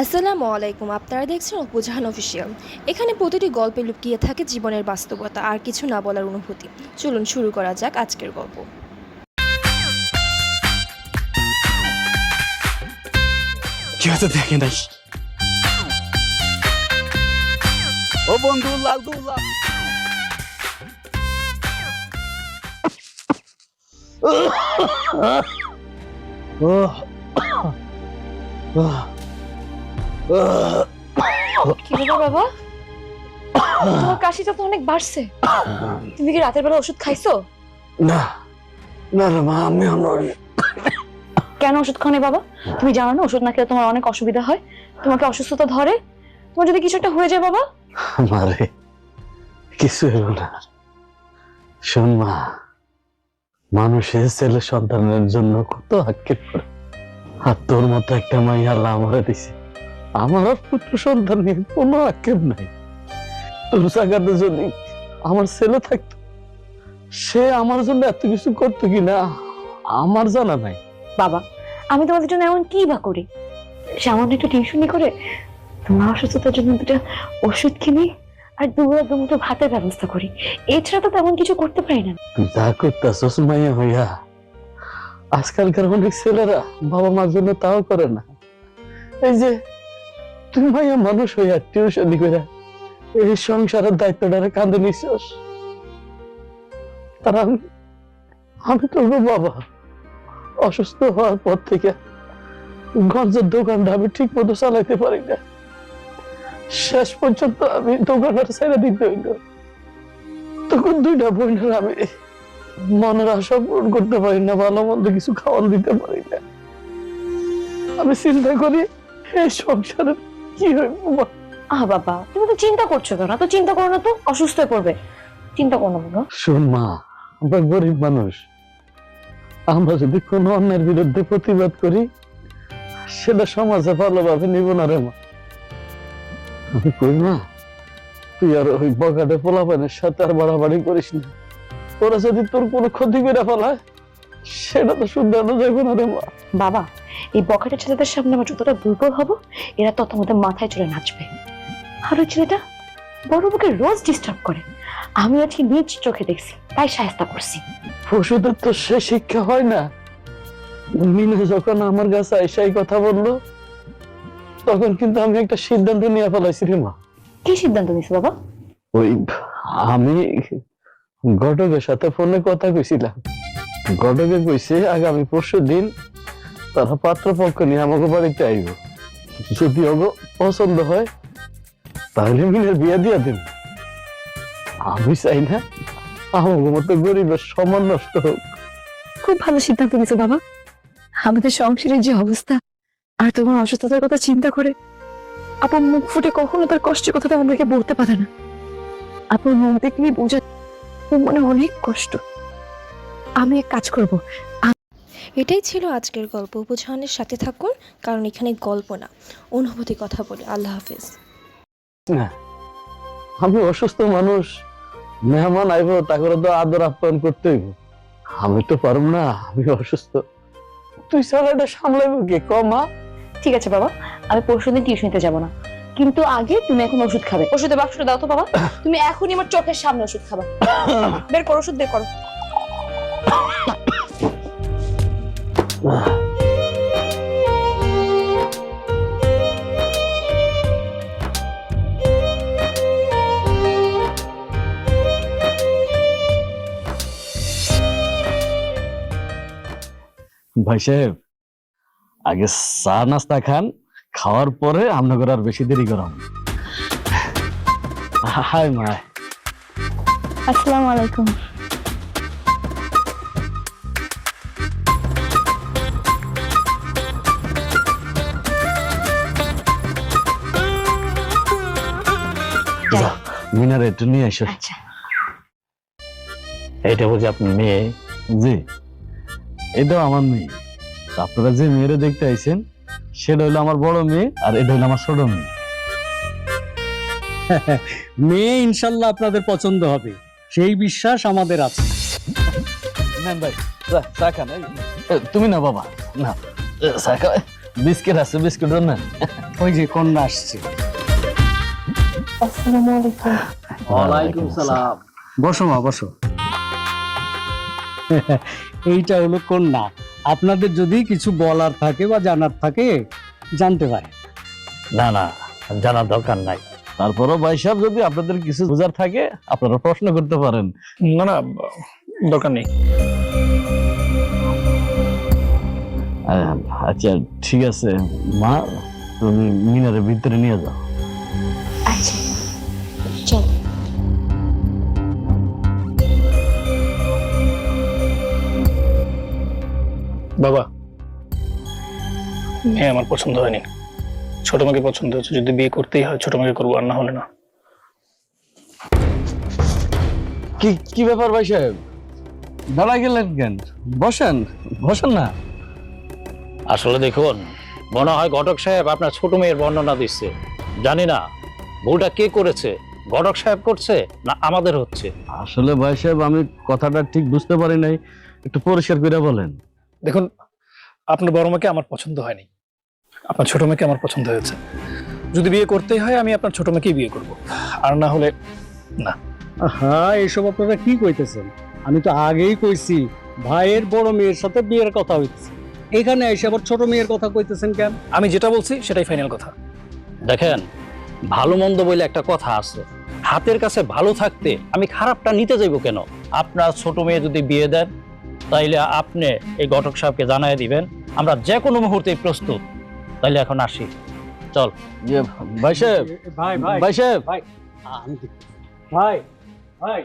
আসসালামু আলাইকুম। আপনারা দেখছেন অপুজাহান অফিসিয়াল। এখানে প্রতিটি গল্পে লুকিয়ে থাকে জীবনের বাস্তবতা আর কিছু না বলার অনুভূতি। চলুন শুরু করা যাক আজকের গল্প। কি হতে দেখে নাই। ও বন্ধু লাল গোলাপ। কি ব্যাপার বাবা? তোমার কাশিটা তো অনেক বাড়ছে। তুমি কি রাতের বেলা ওষুধ খাইছো? না না না মা, আমি কেন ওষুধ খাও নি বাবা? তুমি জানো না ওষুধ না খেলে তোমার অনেক অসুবিধা হয়, তোমাকে অসুস্থতা ধরে। তোমার যদি কিছু একটা হয়ে যায় বাবা। মারে কিছু হলো না। শোন মা, মানুষের ছেলে সন্তানের জন্য কত আক্ষেপ করে, আর তোর মতো একটা মাই আল্লাহ আমারে দিছে। আমার আর পুত্র সন্তান নিয়ে কোনো আক্ষেপ নাই। তোর জায়গাতে যদি আমার ছেলে থাকতো, সে আমার জন্য এত কিছু করতো কিনা আমার জানা নাই। বাবা, আমি তোমাদের জন্য এমন কি বা করি? সামান্য একটু টিউশনি করে তোমার অসুস্থতার জন্য দুটো ওষুধ কিনি আর দুটো ভাতের ব্যবস্থা করি। এছাড়া তো তেমন কিছু করতে পারি না। তুই যা করতেছস মাইয়া হইয়া, আজকালকার অনেক ছেলেরা বাবা মার জন্য তাও করে না। এই যে তুই মাইয়া মানুষ হইয়া টিউশনি করে এই সংসারের দায়িত্বটারে কাঁধে নিছস, আর আমি তোর বাবা অসুস্থ হওয়ার পর থেকে গঞ্জের দোকানটা আমি ঠিক মতো চালাইতে পারি না। শেষ পর্যন্ত আমি দোকানটা ছেড়ে দিতে হইল। তখন দুইটা বোনের আমি মনের আশা পূরণ করতে পারি না, ভালো মন্দ কিছু খাওয়ান দিতে পারি না। আমি চিন্তা করি এই সংসারে কি হইব। বাবা, তুমি তো চিন্তা করছো কেন? তো চিন্তা করো না, তো অসুস্থ হয়ে পড়বে। চিন্তা করো না বাবা। শোন মা, আমরা গরিব মানুষ, আমরা যদি কোনো অন্যের বিরুদ্ধে প্রতিবাদ করি সেটা সমাজে ভালোভাবে নিব না রে মা। আমি কই না, তুই আর ওই বগাটে পোলাপানের সাথে আর বাড়াবাড়ি করিস না। ওরা যদি তোর কোনো ক্ষতি করে ফেলায় সেটা তো শুধরানো যাবে না রে মা। বাবা, এই বখাটে ছেলেদের সামনে আমরা যতটা দুর্বল হব, এরা তত আমাদের মাথায় চড়ে নাচবে। আর ওই ছেলেটা বড় বুকে রোজ ডিস্টার্ব করে। আমি আজকে নিজ চোখে দেখছি, তাই সাহায্য করছি। ওষুধের তো সে শিক্ষা হয় না। মিনু যখন আমার কাছে আইসাই কথা বললো, তখন কিন্তু আমি একটা সিদ্ধান্ত নিয়ে ফেলাইছি রে মা। কি সিদ্ধান্ত নিছো বাবা? ওই আমি ঘটকের সাথে ফোনে কথা কইছিলাম। ঘটকে কইছে আগামী পরশুদিন তারা পাত্রপক্ষ নিয়ে আমাকে বাড়িতে আইব। যদি ওগো পছন্দ হয় তাহলে মিনের বিয়ে দিয়ে দিন। আমি চাই না আমাকে মতো গরিবের সম্মান নষ্ট হোক। খুব ভালো সিদ্ধান্ত নিছো বাবা। আমাদের সংসারের যে অবস্থা আর তোমার অসুস্থতার কথা চিন্তা করে আপা মুখ ফুটে কখনো তার কষ্টের কথাটা আমাদেরকে বলতে পারে না। আপনার মন থেকে বোঝা মনে অনেক কষ্ট। আমি এক কাজ করব। এটাই ছিল আজকের গল্প। অপুজাহানের সাথে থাকুন, কারণ এখানে গল্প না, অনুভূতি কথা বলি। আল্লাহ হাফেজ। না, আমি অসুস্থ মানুষ, মেহমান আইব তাকে তো আদর আপ্যায়ন করতে হইব। আমি তো পারব না, আমি অসুস্থ। তুই ছাড়া এটা সামলাইব কে কমা? ঠিক আছে বাবা, আমি পরশুদিন টিউশনিতে যাব না, কিন্তু আগে তুমি এখন ওষুধ খাবে। ওষুধের বাক্সটা দাও তো বাবা। তুমি এখনই আমার চোখের সামনে ওষুধ খাবা। বের করো ওষুধ, বের করো। ভাই সাহেব, আগে চা নাস্তা খান, খাওয়ার পরে আপনাদের আর বেশি দেরি করাম। হাই মা। আসসালামু আলাইকুম। মিনারে একটু নিয়ে এসো। আচ্ছা, এইটা বুঝি আপনার মেয়ে? জি, এটাও আমার মেয়ে। আপনারা যে মেয়েরে দেখতে আইছেন সেটা হইলো আমার বড় মেয়ে, আর এটা হইলো আমার ছোট মেয়ে। মেয়ে ইনশাল্লাহ আপনাদের পছন্দ হবে, সেই বিশ্বাস আমাদের আছে। ভাই চা খান। তুমি না বাবা, না চা খা, বিস্কিট আছে, বিস্কিট না। ওই যে কন্যা আসছে। আসসালামু আলাইকুম। ওয়ালাইকুম সালাম। বসো মা, বসো। এইটা হলো কন্যা। আপনাদের যদি কিছু বলার থাকে বা জানার থাকে জানতে পারে। না না, জানার দরকার নাই। তারপরও ভাই সাহেব, যদি আপনাদের কিছু বোঝার থাকে আপনারা প্রশ্ন করতে পারেন। না না, দরকার নেই। আচ্ছা ঠিক আছে মা, তুমি মিনারের ভিতরে নিয়ে যাও। আচ্ছা চল। বাবা, হ্যাঁ আমার পছন্দ হয়নি। ছোট মেয়েকে পছন্দ হচ্ছে, যদি বিয়ে করতেই হয় ছোট মেয়েকে করবো, আর না হলে না। কি কি ব্যাপার ভাই সাহেব, দাঁড়াই গেলেন কেন? বসেন, বসেন না। আসলে দেখুন, মনে হয় ঘটক সাহেব আপনার ছোট মেয়ের বর্ণনা দিচ্ছে। জানি না ভুলটা কে করেছে, ঘটক সাহেব করছে না আমাদের হচ্ছে। আসলে ভাই সাহেব আমি কথাটা ঠিক বুঝতে পারি নাই, একটু পরিষ্কার করে বলেন। দেখুন, আপনার বড় মেয়েকে আমার পছন্দ হয়নি, আপনার ছোট মেয়েকে আমার পছন্দ হয়েছে। যদি বিয়ে করতেই হয় আমি আপনার ছোট মেয়েকেই বিয়ে করব, আর না হলে না। হ্যাঁ, এইসব আপনারা কি কইতেছেন? আমি তো আগেই কইছি ভাইয়ের বড় মেয়ের সাথে বিয়ের কথা হইতেছে, এখানে এসে আবার ছোট মেয়ের কথা কইতেছেন কেন? আমি যেটা বলছি সেটাই ফাইনাল কথা। দেখেন, ভালো মন্দ বলে একটা কথা আছে, হাতের কাছে ভালো থাকতে আমি খারাপটা নিতে যাইব কেন? আপনার ছোট মেয়ে যদি বিয়ে দেন তাইলে আপনি এই ঘটক সাহেবকে জানাই দিবেন, আমরা যে কোনো মুহূর্তে প্রস্তুত। তাইলে এখন আসি, চল। ইয়ে, ভাই সাহেব, ভাই ভাই ভাই সাহেব, ভাই আমি দেখছি। ভাই ভাই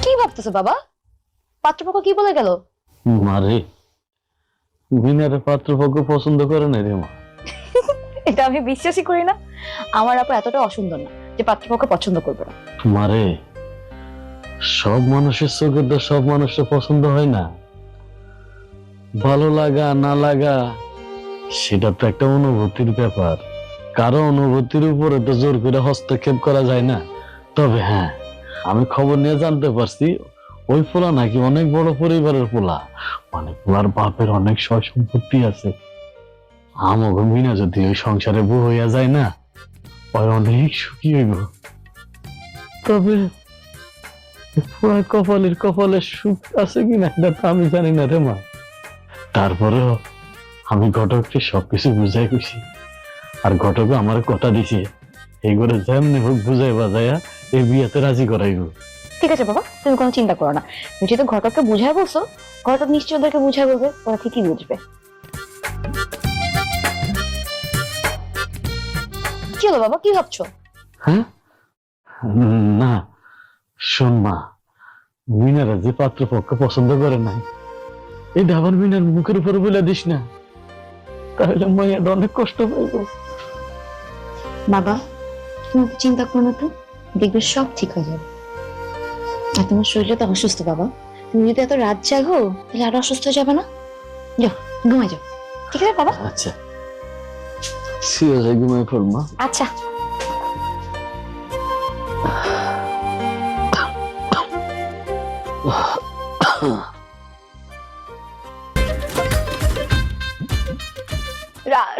কি ভাবতেছো বাবা? পাত্রপক্ষ কি বলে গেল? মারে মিনারের পাত্রপক্ষ পছন্দ করে না রে মা। এটা আমি বিশ্বাসই করি না। আমার আপু এতটা অসুন্দর না যে পাত্রপক্ষ পছন্দ করবে না। মারে, সব মানুষের চোখে তো সব মানুষের পছন্দ হয় না। ভালো লাগা না লাগা সেটা তো একটা অনুভূতির ব্যাপার, কারো অনুভূতির উপরে তো জোর করে হস্তক্ষেপ করা যায় না। তবে হ্যাঁ, আমি খবর নিয়ে জানতে পারছি ওই পোলা নাকি অনেক বড় পরিবারের পোলা, মানে পোলার বাপের অনেক সয় সম্পত্তি আছে। আমাকে মিনা যদি ওই সংসারে বউ হইয়া যায় না, ওই অনেক সুখী হইব। তবে পোলার কপালে সুখ আছে কিনা এটা তো আমি জানি না রে মা। তারপরেও আমি ঘটককে সবকিছু বুঝাই খুশি, আর ঘটকও আমার কথা দিছে এই করে যেমনি হোক বুঝাই বাজাইয়া এই বিয়েতে রাজি করাইব। ঠিক আছে বাবা, তুমি কোনো চিন্তা করো না। তুমি যেহেতু ঘটককে বুঝাই বলছো, ঘটক নিশ্চয়ই ওদেরকে বুঝাই বলবে, ওরা ঠিকই বুঝবে। কি হলো বাবা, কি ভাবছো? হ্যাঁ না, শোন মা, মিনারা যে পাত্রপক্ষ পছন্দ করে নাই এটা আবার মিনার মুখের উপর বলে দিস না, তাহলে মাইয়াটা অনেক কষ্ট পাইব। বাবা তুমি চিন্তা করো না তো, দেখবে সব ঠিক হয়ে যাবে। আর তোমার শরীরটা তো অসুস্থ বাবা, তুমি যদি এত রাত জাগো তাহলে আরো অসুস্থ হয়ে যাবে না? যাও ঘুমাই যাও, ঠিক আছে বাবা? আচ্ছা সিরিয়াসলি ঘুমাই পড় মা। আচ্ছা।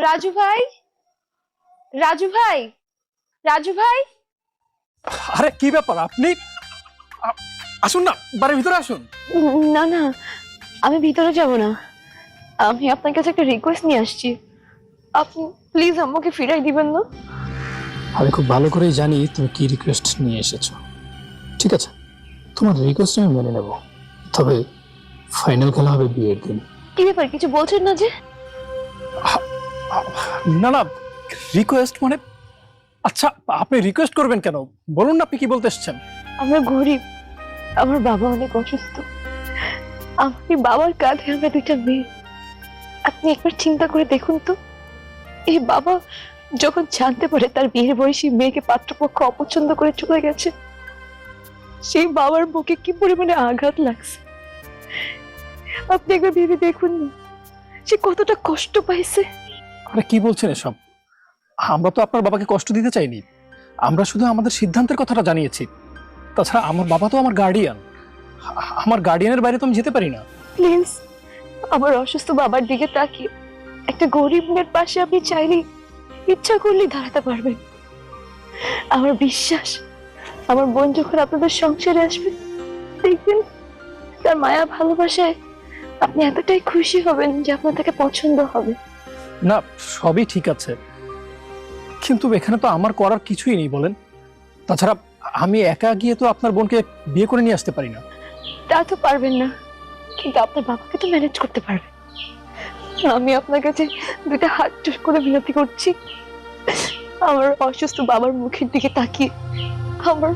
রাজু ভাই, রাজু ভাই, রাজু ভাই। আরে কি ব্যাপার, আপনি আসুন না, বাড়ির ভিতরে আসুন। না না, আমি ভিতরে যাব না, আমি আপনার কাছে একটা রিকোয়েস্ট নিয়ে আসছি। আপনি প্লিজ আমাকে ফিরাই দিবেন না? আমি খুব ভালো করেই জানি তুমি কি রিকোয়েস্ট নিয়ে এসেছো। ঠিক আছে, তোমার রিকোয়েস্ট আমি মেনে নেব, তবে ফাইনাল খেলা হবে বিয়ের দিন। কি ব্যাপার, কিছু বলছেন না যে? না না, রিকোয়েস্ট মানে? আচ্ছা আপনি রিকোয়েস্ট করবেন কেন, বলুন না আপনি কি বলতে এসেছেন। আমরা গরিব, আমার বাবা অনেক অসুস্থ, আমার বাবার কাঁধে আমরা দুইটা মেয়ে। আপনি একবার চিন্তা করে দেখুন তো, এই বাবা যখন জানতে পারে তার বিয়ের বয়সী মেয়েকে পাত্রপক্ষ অপছন্দ করে চলে গেছে, সেই বাবার বুকে কি পরিমাণে আঘাত লাগছে আপনি একবার ভেবে দেখুন না, সে কতটা কষ্ট পাইছে। আরে কি বলছেন এসব? আমরা তো আপনার বাবাকে কষ্ট দিতে চাইনি, আমরা শুধু আমাদের সিদ্ধান্তের কথাটা জানিয়েছি। তাছাড়া আমার বাবা তো আমার গার্ডিয়ান, আমার গার্ডিয়ানের বাইরে তো আমি যেতে পারি না। প্লিজ আমার অসুস্থ বাবার দিকে তাকিয়ে একটা গরিব মেয়ের পাশে আপনি চাইলেই, ইচ্ছা করলেই দাঁড়াতে পারবেন। আমার বিশ্বাস আমার বোন যখন আপনাদের সংসারে আসবে, দেখবেন তার মায়া ভালোবাসায় আপনি এতটাই খুশি হবেন যে আপনার তাকে পছন্দ হবে। না, সবই ঠিক আছে, কিন্তু এখানে তো আমার করার কিছুই নেই বলেন। তাছাড়া আমি একা গিয়ে তো আপনার বোনকে বিয়ে করে নিয়ে আসতে পারি না। তা তো পারবেন না, কিন্তু আপনার বাবাকে তো ম্যানেজ করতে পারবেন। আমি আপনার কাছে দুইটা হাত জোড় করে বিনতি করছি, আমার অসুস্থ বাবার মুখের দিকে তাকিয়ে, আমার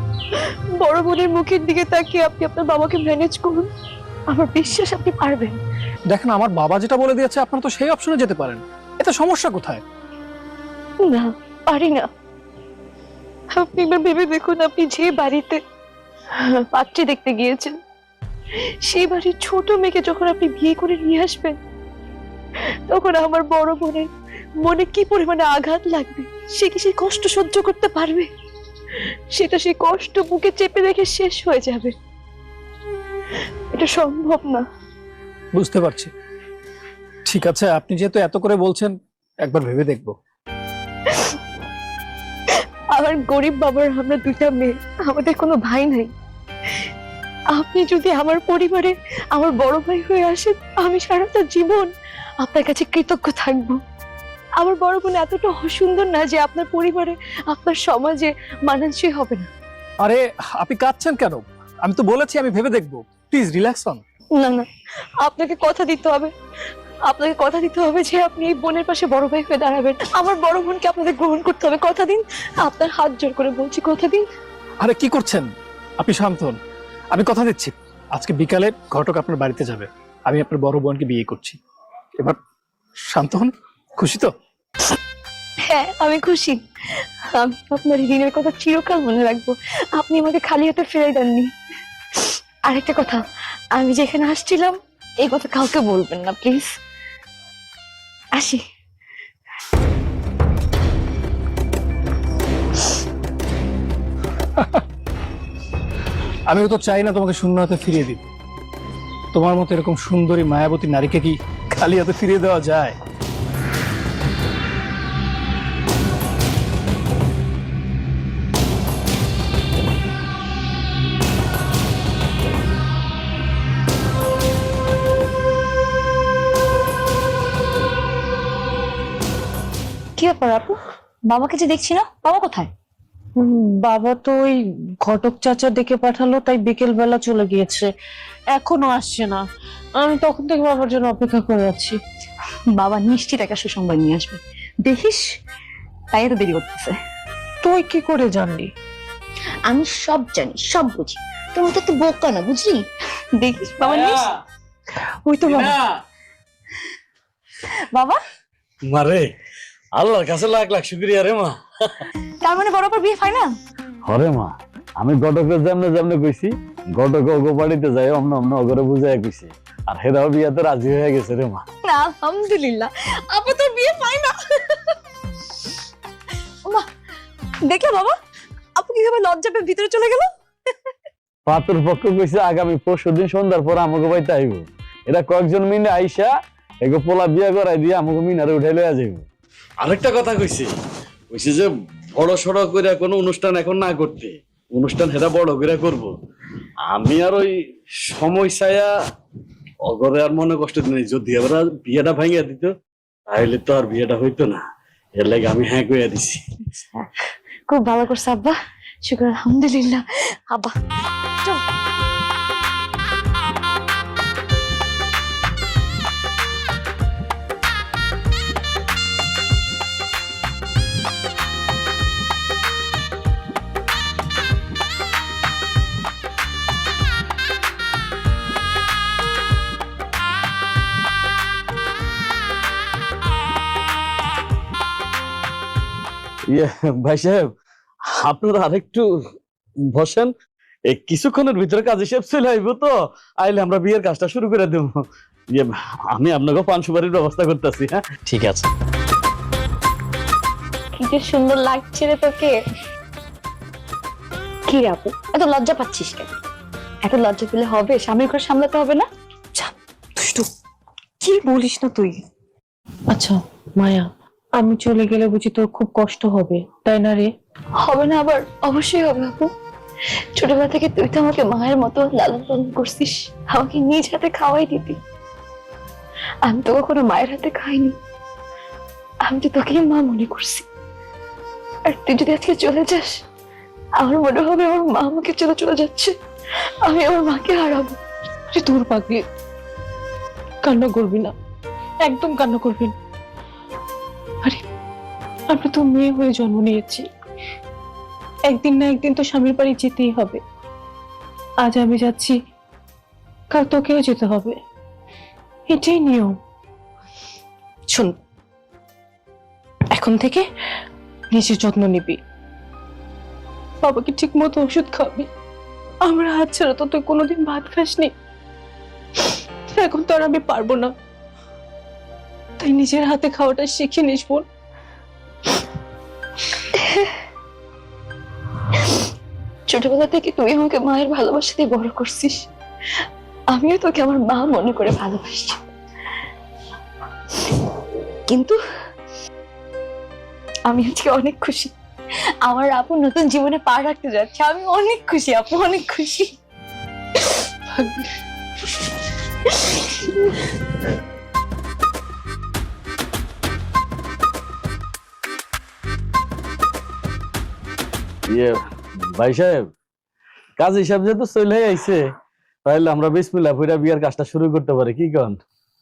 বড় বোনের মুখের দিকে তাকিয়ে আপনি আপনার বাবাকে ম্যানেজ করুন। আমার বিশ্বাস আপনি পারবেন। দেখেন, আমার বাবা যেটা বলে দিয়েছে আপনারা তো সেই অপশনে যেতে পারেন, এতে সমস্যা কোথায়? না, পারি না। আপনি এবার ভেবে দেখুন, আপনি যে বাড়িতে পাত্রী দেখতে গিয়েছেন, সেই বাড়ির ছোট মেয়েকে যখন আপনি বিয়ে করে নিয়ে আসবেন, তখন আমার বড় বোনের মনে কি পরিমাণে আঘাত লাগবে, সে কি সেই কষ্ট সহ্য করতে পারবে? সেটা সেই কষ্ট বুকে চেপে রেখে শেষ হয়ে যাবে। এটা সম্ভব না। বুঝতে পারছি, ঠিক আছে, আপনি যেহেতু এত করে বলছেন একবার ভেবে দেখবো। আমার গরিব বাবার আমরা দুইটা মেয়ে, আমাদের কোনো ভাই নাই। আপনি যদি আমার পরিবারে আমার বড় ভাই হয়ে আসেন, আমি সারাটা জীবন আপনার কাছে কৃতজ্ঞ থাকবো। আমার বড় বোন এতটা অসুন্দর না যে আপনার পরিবারে, আপনার সমাজে মানানসই হবে না। আরে আপনি কাঁদছেন কেন? আমি তো বলেছি আমি ভেবে দেখবো, প্লিজ রিল্যাক্স হন। না না, আপনাকে কথা দিতে হবে, আপনাকে কথা দিতে হবে যে আপনি এই বোনের পাশে বড় ভাই হয়ে দাঁড়াবেন। আমার বড় বোনকে আপনাদের গ্রহণ করতে হবে, কথা দিন। আপনার হাত জোর করে বলছি, কথা দিন। আরে কি করছেন আপনি? শান্ত হন, আমি কথা দিচ্ছি আজকে বিকালে ঘটক আপনার বাড়িতে যাবে, আমি আপনার বড় বোনকে বিয়ে করছি। এবার শান্ত হন, খুশি তো? হ্যাঁ, আমি খুশি। আমি আপনার এই দিনের কথা চিরকাল মনে রাখবো। আপনি আমাকে খালি হাতে ফিরে দেননি। আরেকটা কথা, আমি যেখানে আসছিলাম এই কথা কাউকে বলবেন না প্লিজ। আসি। আমিও তো চাই না তোমাকে শূন্য হাতে ফিরিয়ে দিই। তোমার মতো এরকম সুন্দরী মায়াবতী নারীকে কি খালি হাতে ফিরিয়ে দেওয়া যায়? কি ব্যাপার আপু, বাবাকে যে দেখছি না, বাবা কোথায়? বাবা তো ওই ঘটক চাচা ডেকে পাঠালো, তাই বিকেল বেলা চলে গিয়েছে, এখনো আসছে না। আমি তখন থেকে বাবার জন্য অপেক্ষা করে আছি। বাবা নিশ্চিত একটা সুসংবাদ নিয়ে আসবে, দেখিস, তাই এত দেরি করতেছে। তুই কি করে জানলি? আমি সব জানি, সব বুঝি, তুমি তো একটু বোকা না, বুঝলি? দেখিস বাবা ওই তো বাবা। বাবা, মারে আল্লাহর কাছে লাখ লাখ শুকরিয়া রে মা। তার মানে বড় অপার বিয়ে ফাইনাল? হরে মা, আমি ঘটকের যেমনে যেমনে কইছি, ঘটক ওগো বাড়িতে যাই অমন অমন অগরে বুঝাই কইছি, আর হেরাও বিয়াতে রাজি হয়ে গেছে রে মা। আলহামদুলিল্লাহ, আপু তোর বিয়ে ফাইনাল। মা দেখো বাবা, আপু কিভাবে লজ্জা পেয়ে ভিতরে চলে গেল। পাত্র পক্ষ কইছে আগামী পরশুদিন সন্ধ্যার পর আমাকে বাড়িতে আইব। এরা কয়েকজন মিলে আইসা এগো পোলা বিয়া করাই দিয়ে আমাকে মিনারে উঠাই লইয়া যাইব। আরেকটা কথা কইছে, কইছে যে বড় সড়ো করে কোনো অনুষ্ঠান এখন না করতে, অনুষ্ঠান হেরা বড় করে করব। আমি আর ওই সময় ছায়া অগরে আর মনে কষ্ট নেই, যদি আমরা বিয়েটা ভাঙিয়া দিত তাহলে তো আর বিয়েটা হইতো না। এর লাগে আমি হ্যাঁ কইয়া দিছি। খুব ভালো করছে আব্বা, শুকর আলহামদুলিল্লাহ। আব্বা চল। ইয়ে ভাই সাহেব, আপনারা আরেকটু বসেন, এই কিছুক্ষণের ভিতরে কাজ হিসেব চলে আইব, তো আইলে আমরা বিয়ের কাজটা শুরু করে দেব। ইয়ে আমি আপনাকে পান সুপারির ব্যবস্থা করতেছি। হ্যাঁ ঠিক আছে। কি যে সুন্দর লাগছে রে তোকে। কি রে আপু, এত লজ্জা পাচ্ছিস কেন? এত লজ্জা পেলে হবে? স্বামীর ঘর সামলাতে হবে না? দুষ্টু, কি বলিস না তুই? আচ্ছা মায়া, আমি চলে গেলে বুঝি তোর খুব কষ্ট হবে, তাই না রে? হবে না আবার? অবশ্যই হবে আপু। ছোটবেলা থেকে তুই তো আমাকে মায়ের মতো লালন পালন করছিস, আমাকে নিজ হাতে খাওয়াই দিতি। আমি তো কখনো মায়ের হাতে খাইনি, আমি তো তোকেই মা মনে করছি। আর তুই যদি আজকে চলে যাস, আমার মনে হবে আমার মা আমাকে চলে যাচ্ছে, আমি আমার মাকে হারাবো। আরে তোর পাগলি, কান্না করবি না, একদম কান্না করবি না। আরে আমরা তো মেয়ে হয়ে জন্ম নিয়েছি, একদিন না একদিন তো স্বামীর বাড়ি যেতেই হবে। আজ আমি যাচ্ছি, কাল তোকেও যেতে হবে, এটাই নিয়ম। শোন, এখন থেকে নিজের যত্ন নিবি, বাবাকে ঠিক মতো ওষুধ খাবি। আমরা হাত ছাড়া তো তুই কোনোদিন ভাত খাসনি, এখন তো আর আমি পারবো না, তাই নিজের হাতে খাওয়াটা শিখে নিস বোন। ছোটবেলা থেকে তুই আমাকে মায়ের ভালোবাসা দিয়ে বড় করছিস, আমিও তোকে আমার মা মনে করে ভালোবাসি। কিন্তু আমি আজকে অনেক খুশি, আমার আপু নতুন জীবনে পা রাখতে যাচ্ছে। আমি অনেক খুশি আপু, অনেক খুশি। ইয়ে ভাই সাহেব, কাজ হিসাব যেহেতু চলে আইছে, তাহলে আমরা বিসমিল্লাহ কইরা বিয়ের কাজটা শুরু করতে পারি, কি কন?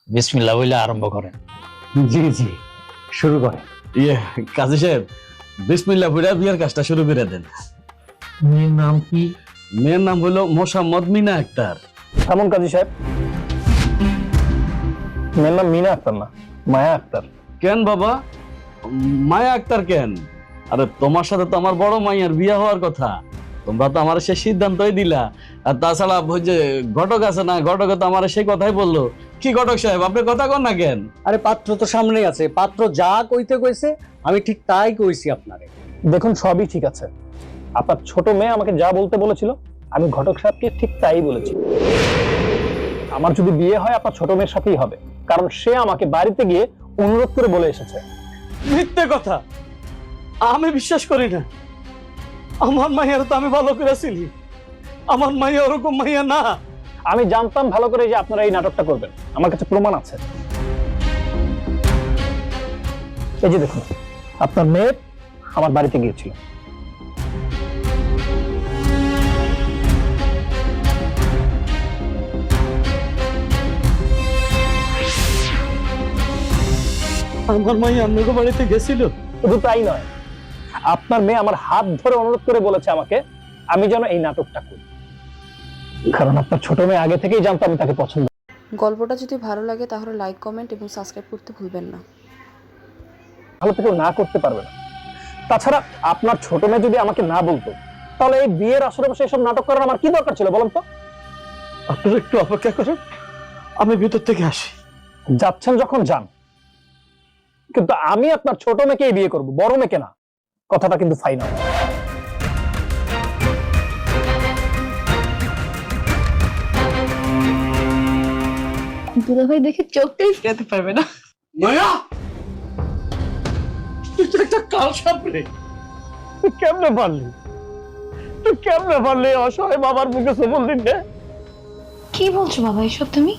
বিসমিল্লাহ বলে আরম্ভ করেন। জি জি, শুরু করে। ইয়ে কাজী সাহেব, বিসমিল্লাহ কইরা বিয়ের কাজটা শুরু করে দেন। মেয়ের নাম কি? মেয়ের নাম হলো মোসাম্মদ মিনা আক্তার। এমন কাজী সাহেব, মেয়ের নাম মিনা আক্তার না, মায়া আক্তার। কেন বাবা, মায়া আক্তার কেন? আরে তোমার সাথে তো আমার বড় মাইয়ার বিয়ে হওয়ার কথা, তোমরা তো আমার সে সিদ্ধান্তই দিলা। আর তাছাড়া ওই যে ঘটক আছে না, ঘটক তো আমার সেই কথাই বললো। কি ঘটক সাহেব, আপনি কথা কন না কেন? আরে পাত্র তো সামনেই আছে, পাত্র যা কইতে কইছে আমি ঠিক তাই কইছি আপনারে। দেখুন সবই ঠিক আছে, আপনার ছোট মেয়ে আমাকে যা বলতে বলেছিল আমি ঘটক সাহেবকে ঠিক তাই বলেছি। আমার যদি বিয়ে হয় আপনার ছোট মেয়ের সাথেই হবে, কারণ সে আমাকে বাড়িতে গিয়ে অনুরোধ করে বলে এসেছে। মিথ্যে কথা, আমি বিশ্বাস করি না। আমার মাইয়ার তো আমি ভালো করে চিনি, আমার মাইয়া ওরকম মাইয়া না। আমি জানতাম ভালো করে যে আপনারা এই নাটকটা করবেন, আমার কাছে প্রমাণ আছে। এই যে দেখুন, আপনার মেয়ে আমার বাড়িতে গিয়েছিল। আমার মাইয়া আপনাকে বাড়িতে গেছিল? শুধু তাই নয়, আপনার মেয়ে আমার হাত ধরে অনুরোধ করে বলেছে আমাকে আমি যেন এই নাটকটা করি, কারণ আপনার ছোট মেয়ে আগে থেকেই জানতো আমি তাকে পছন্দ। গল্পটা যদি ভালো লাগে তাহলে লাইক, কমেন্ট এবং সাবস্ক্রাইব করতে ভুলবেন না। ভালো থেকে না করতে পারবে না। তাছাড়া আপনার ছোট মেয়ে যদি আমাকে না বলতো, তাহলে এই বিয়ের আসরে বসে এসব নাটক করার আমার কি দরকার ছিল বলুন তো? আপনারা একটু অপেক্ষা করেন, আমি ভিতর থেকে আসি। যাচ্ছেন যখন যান, কিন্তু আমি আপনার ছোট মেয়েকেই বিয়ে করব, বড় মেয়েকে না। কথাটা কিন্তু ফাইনাল। দুলাভাই দেখে চোখটাই ফেরাতে পারবে না। মায়া, তুই তো একটা কাল সাপ রে। তুই কেমনে পারলি? তুই কেমনে পারলি অসহায় বাবার মুখে সবল দিতে? কি বলছো বাবা এসব তুমি?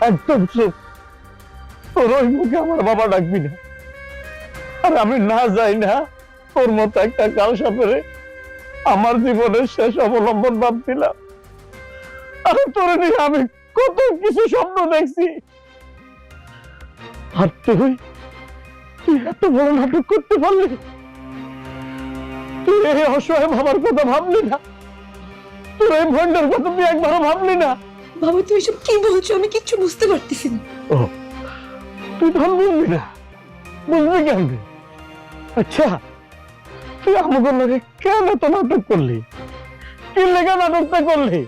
একদম চুপ। তোর ওই মুখে আমার বাবা ডাকবি না। আর আমি না যাই না তোর মতো একটা কাল সাপের আমার জীবনের শেষ অবলম্বন ভাবছিলাম। আর তোর নিয়ে আমি কত কিছু স্বপ্ন দেখছি। আর তুই এত বড় নাটক করতে পারলি? তুই এই অসহায় বাবার কথা ভাবলি না? তুই এই ভণ্ডের কথা তুই একবারও ভাবলি না? বাবা তুমি এসব কি বলছো? আমি কিচ্ছু বুঝতে পারতেছি না। তুই তখন বলবি না বুঝবি কেমনি? আচ্ছা তুই আমাকে লাগে কেন এত নাটক করলি? কি লেগে নাটকটা করলি?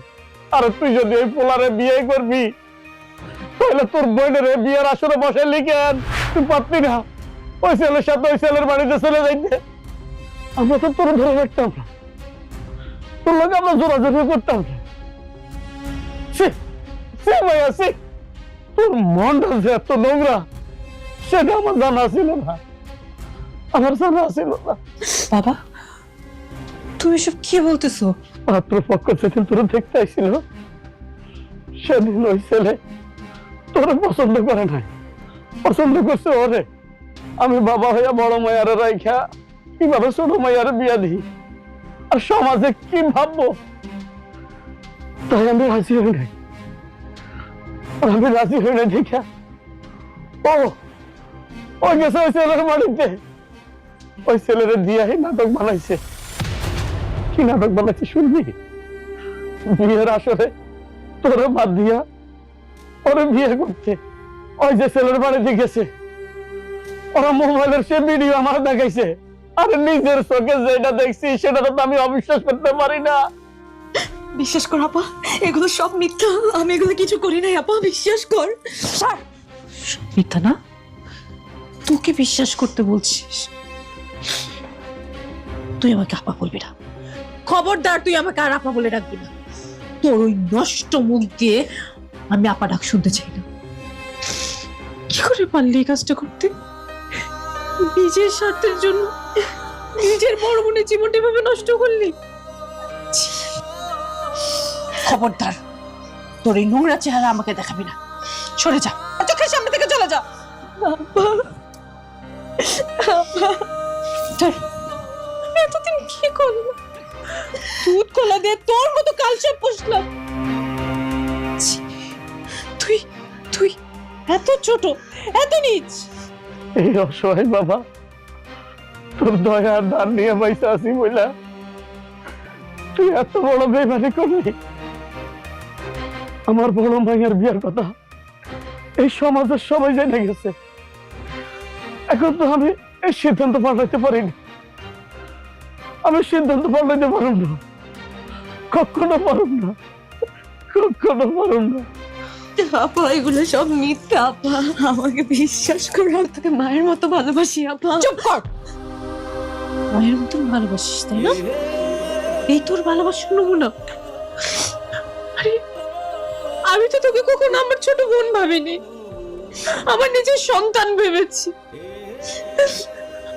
আর তুই যদি ওই পোলারে বিয়ে করবি তাহলে তোর বোনের বিয়ের আসরে বসাইলি কেন? তুই পারতি না ওই ছেলের সাথে ওই ছেলের বাড়িতে চলে যাইতে? আমরা তো তোর ধরে রাখতাম না, তোর লোক আমরা জোরাজোরি করতাম না। ভাইয়া তোর মনটা যে এত নোংরা সেটা আমার জানা ছিল না, আমার জানা ছিল না। বাবা তুমি এসব কি বলতেছো? পাত্রপক্ষ যেদিন তোর দেখতে আইছিল সেদিন ওই ছেলে তোর পছন্দ করে নাই, পছন্দ করছে ওরে। আমি বাবা হইয়া বড় মায়ারে রাইখা কিভাবে ছোট মায়ারে বিয়া দিই আর সমাজে কি ভাববো, তাই আমি রাজি হই নাই। আমি রাজি হই নাই দেখা ও গেছে ওই ছেলের বাড়িতে, ওই ছেলের দিয়াই নাটক বানাইছে। কি নাটক বানাইছে শুনবি? বিয়ের আসরে তোরে বাদ দিয়া ওরে বিয়ে করতে ওই যে ছেলের বাড়িতে গেছে, ওরা মোবাইলের সে ভিডিও আমার দেখাইছে। আরে নিজের চোখে যেটা দেখছি সেটা তো আমি অবিশ্বাস করতে পারি না। বিশ্বাস কর আপা, এগুলো সব মিথ্যা। আমি এগুলো কিছু করি নাই আপা, বিশ্বাস কর। সব মিথ্যা না? তোকে বিশ্বাস করতে বলছিস? তুই আমাকে আপা বলবি না, খবরদার। তুই আমাকে আর আপা বলে ডাকবি না। তোর ওই নষ্ট মুখ দিয়ে আমি আপা ডাক শুনতে চাই না। কি করে পারলি এই কাজটা করতে? নিজের স্বার্থের জন্য নিজের বড় বোনের জীবনটা এভাবে নষ্ট করলি? ছি! খবরদার, তোর এই নোংরা চেহারা আমাকে দেখাবি না। সরে যা, চোখের সামনে থেকে চলে যা। এতদিন কি করলাম? দুধ কলা দিয়ে তোর মতো কালসাপ পুষলাম। ছি! তুই তুই এত ছোট, এত নীচ। এই অসহায় বাবা তোর দয়ার দান নিয়ে পয়সা আছি বইলা তুই এত বড় বেমানি করলি। আমার বড় মাইয়ার বিয়ার কথা এই সমাজের সবাই জেনে গেছে। এখন তো আমি এই সিদ্ধান্ত পাল্টাইতে পারিনি, আমি সিদ্ধান্ত পাল্টাইতে পারব না, কখনো পারব না, কখনো পারব না। আপা এগুলো সব মিথ্যা আপা, আমাকে বিশ্বাস করো। আমি তোকে মায়ের মতো ভালোবাসি আপা। চুপ কর। মায়ের মতন ভালোবাসিস তাই না? এই তোর ভালোবাসার নমুনা। আরে আমি তো তোকে কখনো আমার ছোট বোন ভাবিনি, আমার নিজের সন্তান ভেবেছি।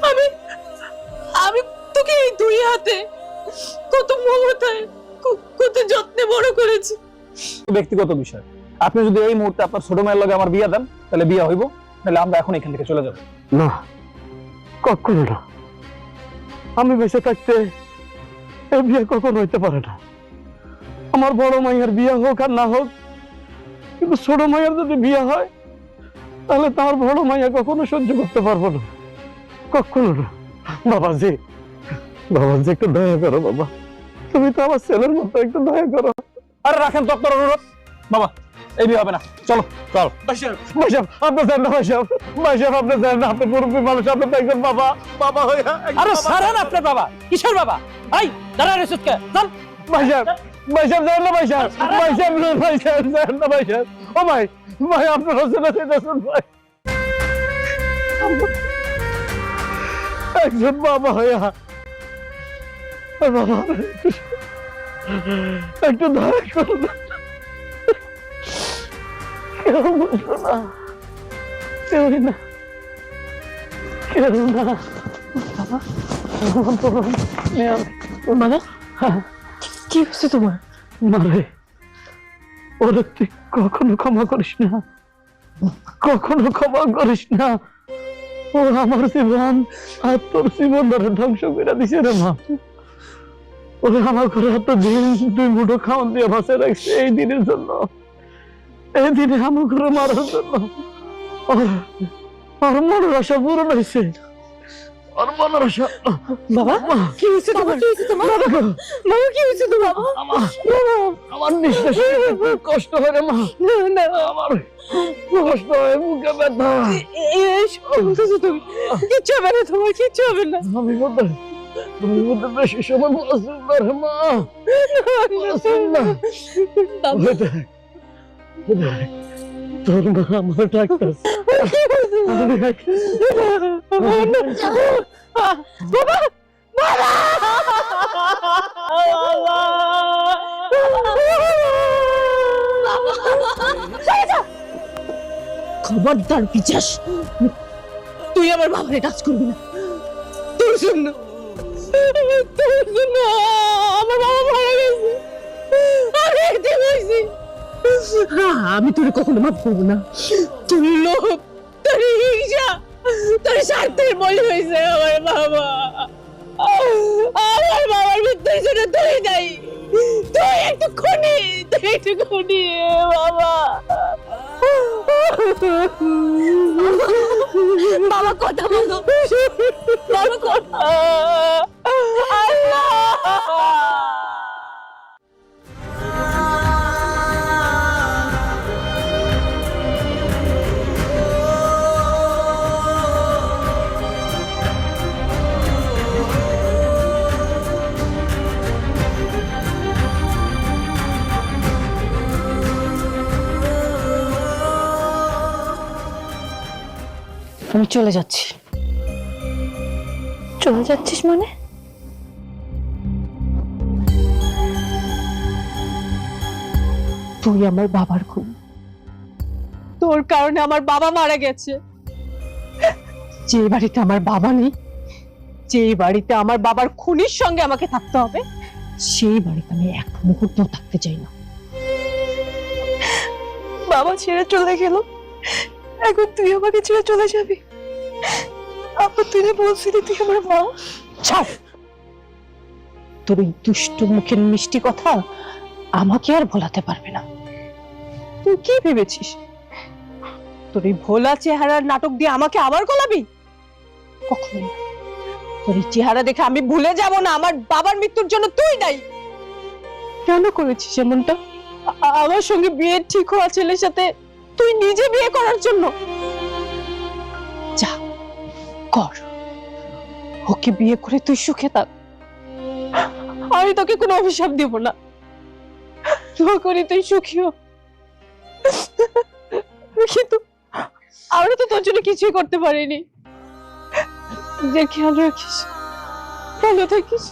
আমি আমি তোকে এই দুই হাতে কত মমতায় কত যত্নে বড় করেছি। ব্যক্তিগত বিষয়। আপনি যদি এই মুহূর্তে আপনার ছোট মেয়ের লগে আমার বিয়ে দেন তাহলে বিয়ে হইব, তাহলে আমরা এখন এখান থেকে চলে যাব। না, কখনো না। আমি বেঁচে থাকতে এই বিয়ে কখনো হইতে পারে না। আমার বড় মাইয়ার বিয়ে হোক আর না হোক, কিন্তু ছোট মাইয়ার যদি বিয়ে হয় তাহলে তো আমার বড় মাইয়া কখনো সহ্য করতে পারবো না, কখনো না। বাবাজি, বাবাজি একটু দয়া করো বাবা, তুমি তো আমার ছেলের মতো, একটু দয়া করো। আরে রাখেন তো আপনার অনুরোধ। বাবা এই বিয়ে হবে না, চলো চল। ভাইসাব আপনি যান না, ভাইসাব আপনি যান না, আপনি মুরব্বী মানুষ, আপনি তো একজন বাবা, বাবা হইয়া। আরে সারেন আপনার বাবা, কিসের বাবা? এই দাঁড়া রে সুৎকে, চল। ভাইসাব যান না, ভাইসাব যান না, ভাইসাব। ও ভাই আপনার হোসেন শুন ভাই, একজন বাবা হইয়া বাবা একটু দয়া করো না, কেউ বুঝলো না, কেউ না, কেউ না। বাবা কি হচ্ছে তোমার? মারে ওরা তুই কখনো ক্ষমা করিস না, কখনো ক্ষমা করিস না। ও আমার জীবন আর তোর জীবন ধরে ধ্বংস করে দিছে রে মা। ওরা আমার ঘরে এত দিন দুই মুঠো খাওয়ান দিয়ে ভাসে রাখছে এই দিনের জন্য, এই দিনে আমার ঘরে মারার জন্য। আর মনের আশা পূরণ হয়েছে, আর মানুষ বাবা কি হয়েছে তোমার কি হয়েছে তোমার বাবা কি হয়েছে তোমার আমার নিঃশ্বাস নিতে কষ্ট হয় রে মা, না আমার কষ্ট হয়, বুকে ব্যথা। এই শুনতেছো তুমি কিচ্ছু হবে না তোমার কিচ্ছু হবে না আমি বলতে বেশি সময় বাঁচব না রে মা, বাঁচব না। ওই দেখ, ওই দেখ, তোর মা আমার ডাক্তার। বাবা বাবা খবরদার পিছাস, তুই আমার বাবারে টাচ করবি না। তোর জন্য আমার বাবা মারা গেছে, আমি এতে হয়েছি। আমি তোর কখনো মাফ করবো না। তোর লোভ, তোর হিংসা, তোর স্বার্থের বলি হয়েছে আমার বাবা। আমার বাবার মৃত্যুর জন্য তুই নাই, তুই একটু খুনি, তুই একটু খুনি বাবা। বাবা কথা বলো, বাবা কথা। আল্লাহ আমি চলে যাচ্ছি। চলে যাচ্ছিস মানে? তুই আমার বাবার খুন, তোর কারণে আমার বাবা মারা গেছে। যে বাড়িতে আমার বাবা নেই, যে বাড়িতে আমার বাবার খুনির সঙ্গে আমাকে থাকতে হবে, সেই বাড়িতে আমি এক মুহূর্তও থাকতে চাই না। বাবা ছেড়ে চলে গেল, এখন তুই আমাকে ছেড়ে চলে যাবি? আপা তুই না বলছিলি তুই আমার মা? ছাড়, তোর ওই দুষ্ট মুখের মিষ্টি কথা আমাকে আর ভোলাতে পারবে না। তুই কি ভেবেছিস তোর এই ভোলা চেহারার নাটক দিয়ে আমাকে আবার গলাবি? কখনোই না। তোর এই চেহারা দেখে আমি ভুলে যাব না আমার বাবার মৃত্যুর জন্য তুই দায়ী। কেন করেছিস এমনটা? আমার সঙ্গে বিয়ে ঠিক হওয়া ছেলের সাথে তুই নিজে বিয়ে করার জন্য? যা কর, ওকে বিয়ে করে তুই সুখে থাক। আমি তোকে কোনো অভিশাপ দিব না, দোয়া করি তুই সুখী হ। কিন্তু আমরা তো তোর জন্য কিছুই করতে পারিনি। যে খেয়াল রাখিস, ভালো থাকিস।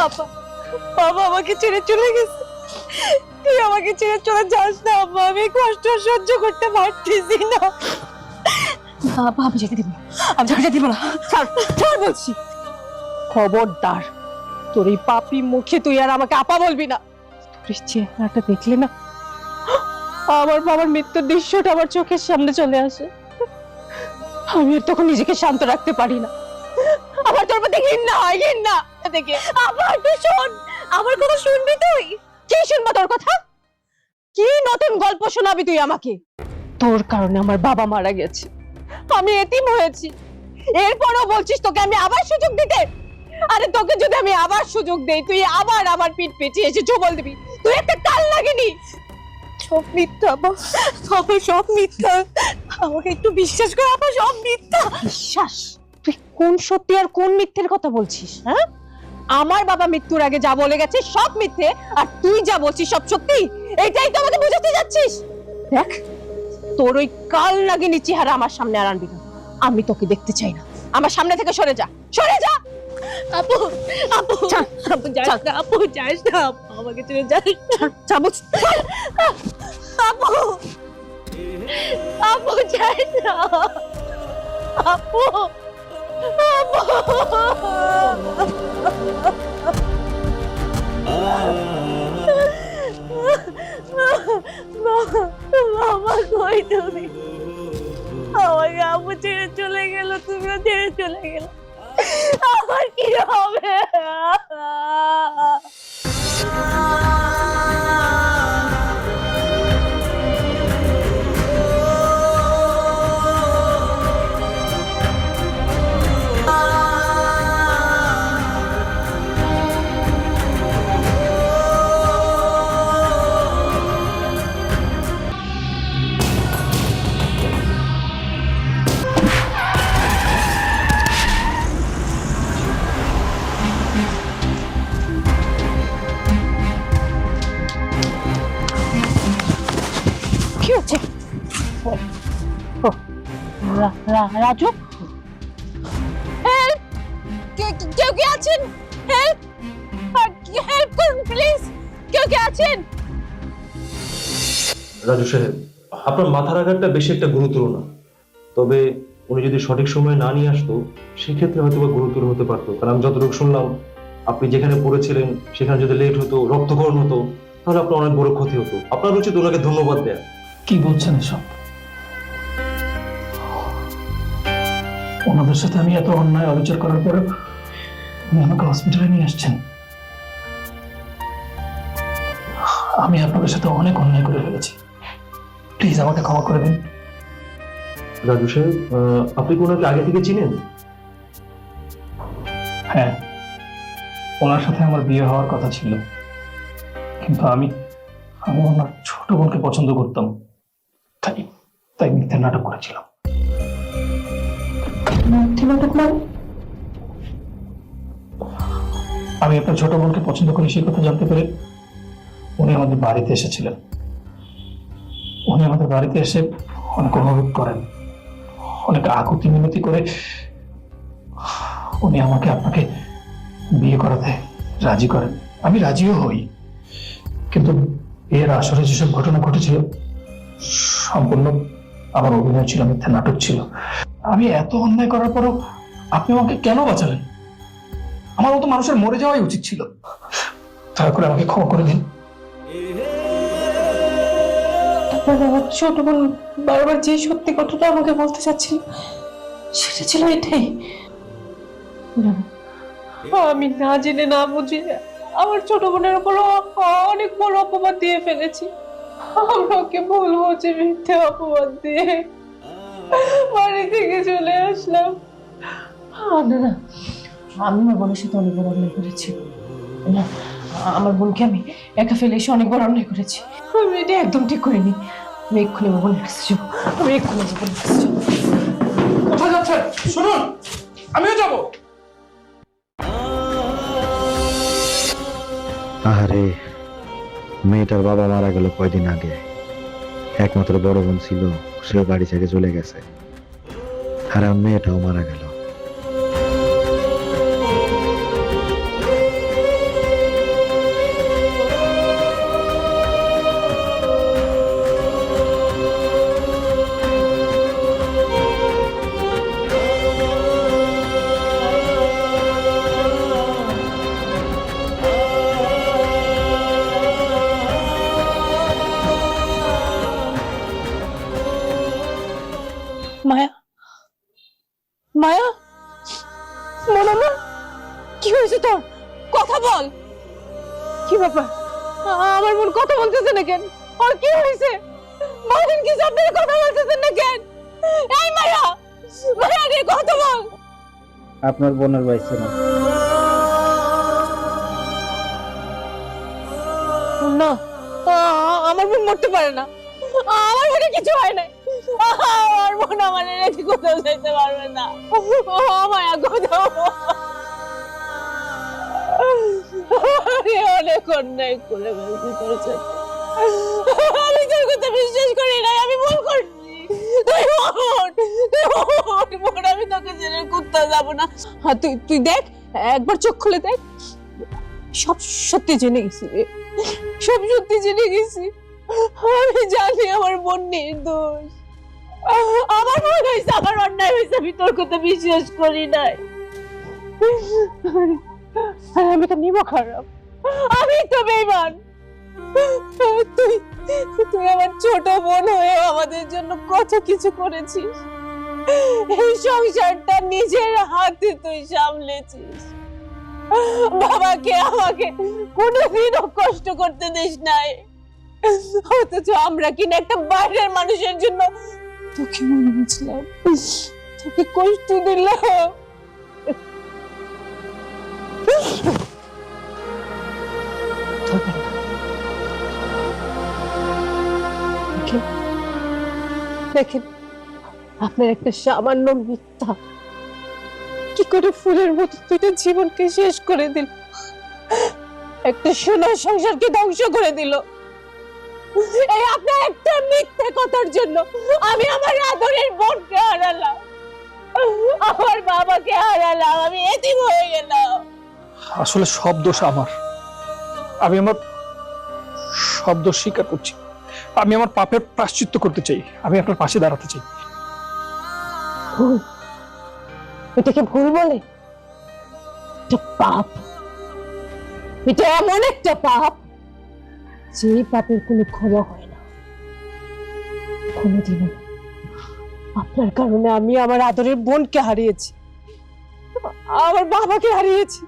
আপা, বাবা আমাকে ছেড়ে চলে গেছে, তুই আমাকে ছেড়ে চলে যাস না আব্বা, আমি কষ্ট সহ্য করতে পারতেছি না। বাবা আমি যেতে দিব না, আমি যেতে দিব না। ছাড় বলছি। খবরদার, তোর এই পাপি মুখে তুই আর আমাকে আপা বলবি না। তোর এই চেহারাটা দেখলে না আমার বাবার মৃত্যুর দৃশ্যটা আমার চোখের সামনে চলে আসে। আমি আর তখন নিজেকে শান্ত রাখতে পারি না। আমার তোর প্রতি ঘৃণা হয়, ঘৃণা দেখে। আবার তুই শোন, আমার কথা শুনবি তুই? কি শুনবো তোর কথা? কি নতুন গল্প শোনাবি তুই আমাকে? তোর কারণে আমার বাবা মারা গেছে, আমি এতিম হয়েছি, এরপরও বলছিস তোকে আমি আবার সুযোগ দিতে? আরে তোকে যদি আমি আবার সুযোগ দেই তুই আবার আমার পিঠ পেঁচিয়ে এসে চুবল দিবি। তুই একটা কাল লাগেনি। সব মিথ্যা বাবা, সব মিথ্যা। আমাকে একটু বিশ্বাস কর আপা, সব মিথ্যা। বিশ্বাস? তুই কোন সত্যি আর কোন মিথ্যের কথা বলছিস? হ্যাঁ, আমার বাবা মৃত্যুর আগে যা বলে গেছে সব মিথ্যে, আর তুই যা বলছিস সব সত্যি। এটাই তো আমাকে বোঝাতে যাচ্ছিস। দেখ, তোর ওই কাল নাগিনী চেহারা আমার সামনে আর আনবি না। আমি তোকে দেখতে চাই না। আমার সামনে থেকে সরে যা, সরে যা। আপু, আপু, আপু যাস না, আপু যাস না, আমাকে ছেড়ে যাস না। আপু, আপু যাস না, আপু, বাবা কই তুমি? আমাকে আপু ছেড়ে চলে গেল, তুমিও ছেড়ে চলে গেল, আমার কি হবে? কি হচ্ছে? রাজু, হেল্প! কেউ কি আছেন? হেল্প! হেল্প করুন প্লিজ, কেউ কি আছেন? রাজু সাহেব, আপনার মাথার আঘাতটা বেশি একটা গুরুতর না, তবে উনি যদি সঠিক সময়ে না নিয়ে আসতো সেক্ষেত্রে হয়তো বা গুরুতর হতে পারতো। কারণ আমি যতটুকু শুনলাম, আপনি যেখানে পড়েছিলেন সেখানে যদি লেট হতো, রক্তক্ষরণ হতো, তাহলে আপনার অনেক বড় ক্ষতি হতো। আপনার উচিত ওনাকে ধন্যবাদ দেয়া। কি বলছেন এসব? ওনাদের সাথে আমি এত অন্যায় অবিচার করার পরে উনি আমাকে হসপিটালে নিয়ে আসছেন। আমি আপনাদের সাথে অনেক অন্যায় করে ফেলেছি, প্লিজ আমাকে ক্ষমা করে দিন। রাজু সাহেব, আপনি কি ওনাকে আগে থেকে চিনেন? হ্যাঁ, ওনার সাথে আমার বিয়ে হওয়ার কথা ছিল, কিন্তু আমি ওনার ছোট বোনকে পছন্দ করতাম, তাই তাই মিথ্যে নাটক করেছিলাম। আমি আপনার ছোট বোনকে পছন্দ করি সেই কথা জানতে পেরে উনি আমাদের বাড়িতে এসেছিলেন। উনি আমাদের বাড়িতে এসে অনেক অনুরোধ করেন, অনেক আকুতি মিনতি করে উনি আমাকে আপনাকে বিয়ে করাতে রাজি করেন। আমি রাজিও হই, কিন্তু এর আসলে যেসব ঘটনা ঘটেছিল সম্পূর্ণ আমার অভিনয় ছিল, মিথ্যা নাটক ছিল। আমি এত অন্যায় করার পরও আপনি আমাকে কেন বাঁচালেন? আমার মতো মানুষের মরে যাওয়াই উচিত ছিল। দয়া করে আমাকে ক্ষমা করে দিন। আমার ছোট বোন বারবার যে সত্যি কথাটা আমাকে বলতে চাচ্ছিল সেটা ছিল এটাই। আমি না জেনে না বুঝে আমার ছোট বোনের উপর অনেক বড় অপবাদ দিয়ে ফেলেছি। আমরা ওকে ভুল বুঝে মিথ্যে অপবাদ দিয়ে বাড়ি থেকে চলে আসলাম। না না, আমি আমার বোনের সাথে অনেক বড় অন্যায় করেছি। না, আমার বোনকে আমি একা ফেলে এসে অনেক বড় অন্যায় করেছি। আমি এটা একদম ঠিক করিনি। আমি এক্ষুনি আমার বোনের কাছে যাবো। আমি এক্ষুনি আমার বোনের কাছে যাবো। কোথায় যাচ্ছেন? শুনুন, আমিও যাবো। আরে, মেয়েটার বাবা মারা গেল কয়দিন আগে। একমাত্র বড় বোন ছিল, সেও বাড়ি থেকে চলে গেছে, আর আমার মেয়েটাও মারা গেল। মায়া, মায়া, মনে না, কি হয়েছে তোর? কথা বল। কি ব্যাপার? আমার বোন কথা বলতেছে না কেন? আর কি হয়েছে? বলেন, কি আপনারা কথা বলতেছেন না কেন? এই মায়া, মায়া রে, কথা বল। আপনার বোনের বাইছে না। না, আমার বোন মরতে পারে না। আমার বোনের কিছু হয় না। আমার বোন আমার রেখে কোথাও যেতে পারবে না। মায়া, কোথাও অনেক অন্যায় করে ফেলছি তোর সাথে। আমি তোর কথা বিশ্বাস করি নাই, আমি ভুল করছি। তুই বোন, আমি তোকে ছেড়ে কোথাও যাবো না। হ্যাঁ, তুই দেখ, একবার চোখ খুলে দেখ, সব সত্যি জেনে গেছি রে, সব সত্যি জেনে গেছি। আমি জানি আমার বোন নির্দোষ। আমার মনে হয়েছে আমার অন্যায় হয়েছে, আমি তোর কথা বিশ্বাস করি নাই। আমি তো নিব খারাপ, আমি তো বেঈমান। তুই আমার ছোট বোন হয়ে আমাদের জন্য কত কিছু করেছিস। এই সংসারটা নিজের হাতে তুই সামলেছিস। বাবাকে আমাকে কোনোদিনও কষ্ট করতে দিস নাই, অথচ আমরা কিনা একটা বাইরের মানুষের জন্য তোকে মনে বুঝলাম, তোকে কষ্ট দিলাম। দেখেন, আপনার একটা সামান্য মিথ্যা কি করে ফুলের মতো দুইটা জীবনকে শেষ করে দিল, একটা সোনার সংসারকে ধ্বংস করে দিল। এই আপনার একটা মিথ্যে কথার জন্য আমি আমার আদরের বোনকে হারালাম, আমার বাবাকে হারালাম, আমি এতিম হয়ে গেলাম। আসলে সব দোষ আমার। আমি আমার সব দোষ স্বীকার করছি। আমি আমার পাপের প্রায়শ্চিত্ত করতে চাই। আমি আপনার পাশে দাঁড়াতে চাই। ভুল, এটাকে ভুল বলে? এটা পাপ, এটা এমন একটা পাপ যে পাপের কোনো ক্ষমা হয় না কোনোদিনও। আপনার কারণে আমি আমার আদরের বোনকে হারিয়েছি, আমার বাবাকে হারিয়েছি,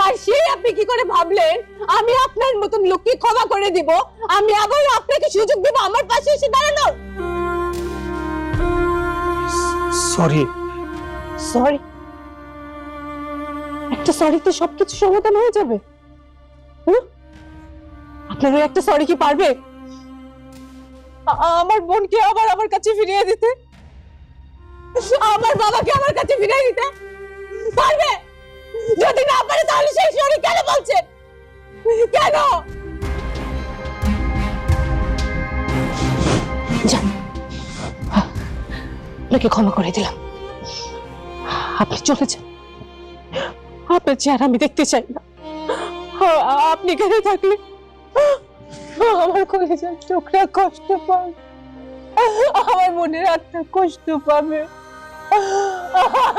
আর সেই আপনি কি করে ভাবলেন আমি আপনার মতন লোককে ক্ষমা করে দিব? আমি আবার আপনাকে সুযোগ দিব আমার পাশে এসে দাঁড়ানোর? সরি। সরি? একটা সরিতে সবকিছু সমাধান হয়ে যাবে? আপনার ওই একটা সরি কি পারবে আমার বোনকে আবার আমার কাছে ফিরিয়ে দিতে, আমার বাবাকে আমার কাছে ফিরিয়ে দিতে? পারবে? যদি না পারে তাহলে সেই সরি কেন বলছেন? কেন? যান, আপনাকে ক্ষমা করে দিলাম, আপনি চলে যান। আপনার চেহারা আমি দেখতে চাই না। আপনি এখানে থাকলে আমার কলেজের চোখরা কষ্ট পাবে, আমার মনের আত্মা কষ্ট পাবে।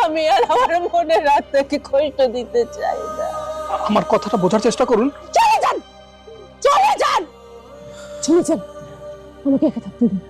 আমি আর আমার মনের আত্মাকে কষ্ট দিতে চাই না। আমার কথাটা বোঝার চেষ্টা করুন। চলে যান, চলে যান, চলে যান, আমাকে একা থাকতে দিন।